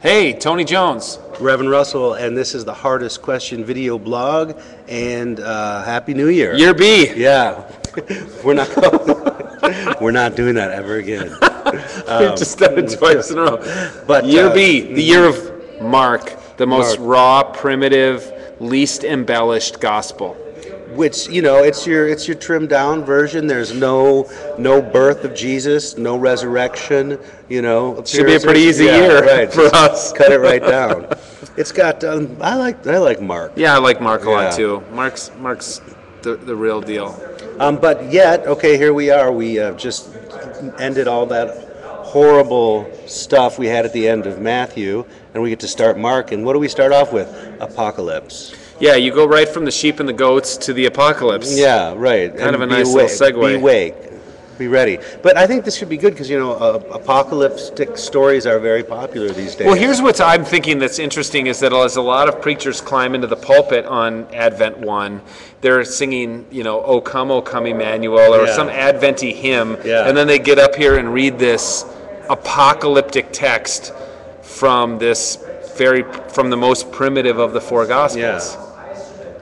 Hey, Tony Jones. Reverend Russell, and this is the Hardest Question video blog, and Happy New Year. Year B. Yeah. We're not we're not doing that ever again. We've just done it twice in a row. But Year B, the year of Mark, the most raw, primitive, least embellished gospel. Which, you know, it's your trimmed down version. There's no birth of Jesus, no resurrection. You know, should be a pretty easy year right, for us. Cut it right down. It's got I like Mark. Yeah, I like Mark a lot too. Mark's the real deal. But yet, okay, here we are. We just ended all that horrible stuff we had at the end of Matthew, and we get to start Mark. And what do we start off with? Apocalypse. Yeah, you go right from the sheep and the goats to the apocalypse. Yeah, right. Kind of a nice little segue. Be awake. Be ready. But I think this should be good because, you know, apocalyptic stories are very popular these days. Well, here's what I'm thinking that's interesting is that as a lot of preachers climb into the pulpit on Advent 1, they're singing, you know, O come, Emmanuel, or some Advent-y hymn, and then they get up here and read this apocalyptic text from the most primitive of the four Gospels. Yeah.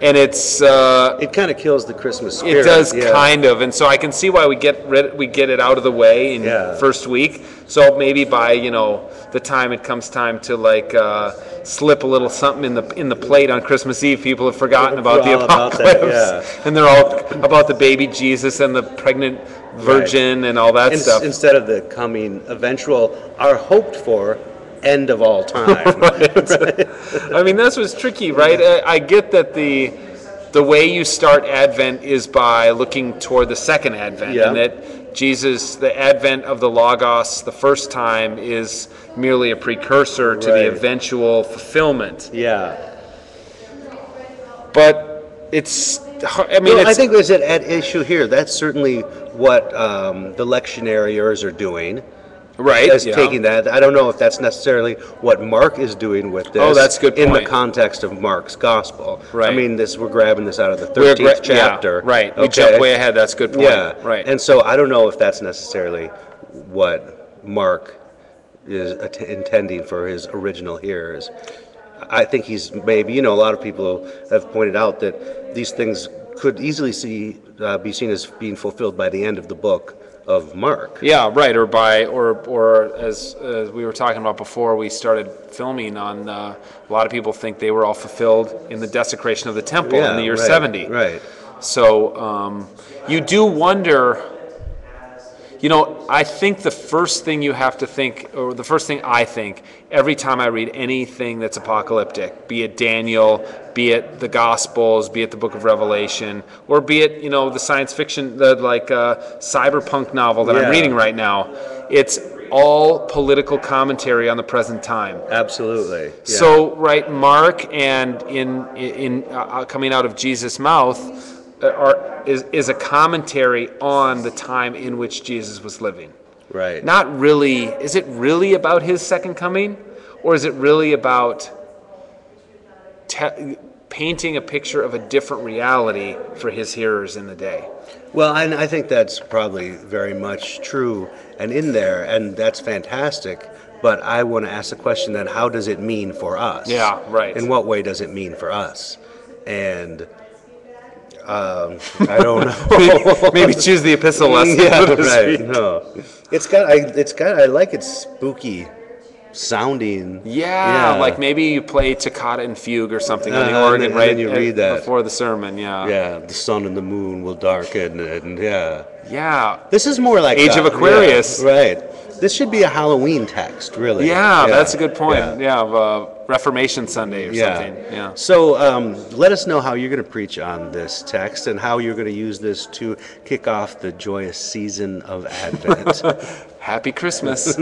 And it's it kind of kills the Christmas spirit. It does kind of, and so I can see why we get it out of the way in first week. So maybe by the time it comes time to slip a little something in the plate on Christmas Eve, people have forgotten about the apocalypse, and they're all about the baby Jesus and the pregnant virgin and all that stuff instead of the coming eventual, our hoped for end of all time. Right. I mean, that's what's tricky, right? I get that the way you start Advent is by looking toward the second Advent, and that Jesus, the Advent of the Logos, the first time, is merely a precursor to the eventual fulfillment. Yeah. But it's, I think there's at issue here. That's certainly what the lectionaries are doing. Right. Taking that. I don't know if that's necessarily what Mark is doing with this. Oh, that's a good point. In the context of Mark's gospel. Right. I mean, we're grabbing this out of the 13th chapter. Yeah, right. We jump way ahead. That's a good point. Yeah. Right. And so I don't know if that's necessarily what Mark is intending for his original hearers. I think he's maybe, a lot of people have pointed out that these things could easily be seen as being fulfilled by the end of the book of Mark. Yeah, right. Or as we were talking about before we started filming on, a lot of people think they were all fulfilled in the desecration of the temple in the year 70. Right. So you do wonder. I think the first thing you have to think, or the first thing I think, every time I read anything that's apocalyptic, be it Daniel, be it the Gospels, be it the Book of Revelation, or be it, the science fiction, the cyberpunk novel that I'm reading right now, it's all political commentary on the present time. Absolutely. Yeah. So, Mark and in coming out of Jesus' mouth, is a commentary on the time in which Jesus was living. Right. Not really. Is it really about his second coming, or is it really about painting a picture of a different reality for his hearers in the day? Well, I think that's probably very much true and in there, and that's fantastic. But I want to ask the question then: how does it mean for us? Yeah. Right. In what way does it mean for us? And I don't know. Maybe choose the epistle lesson. Right. No, I like its spooky sounding. Yeah, like maybe you play Toccata and Fugue or something on the organ, and you read that before the sermon. Yeah, the sun and the moon will darken, and yeah. This is more like Age of Aquarius, right? This should be a Halloween text, really. Yeah, that's a good point. Yeah, Reformation Sunday or something. Yeah. So let us know how you're going to preach on this text and how you're going to use this to kick off the joyous season of Advent. Happy Christmas.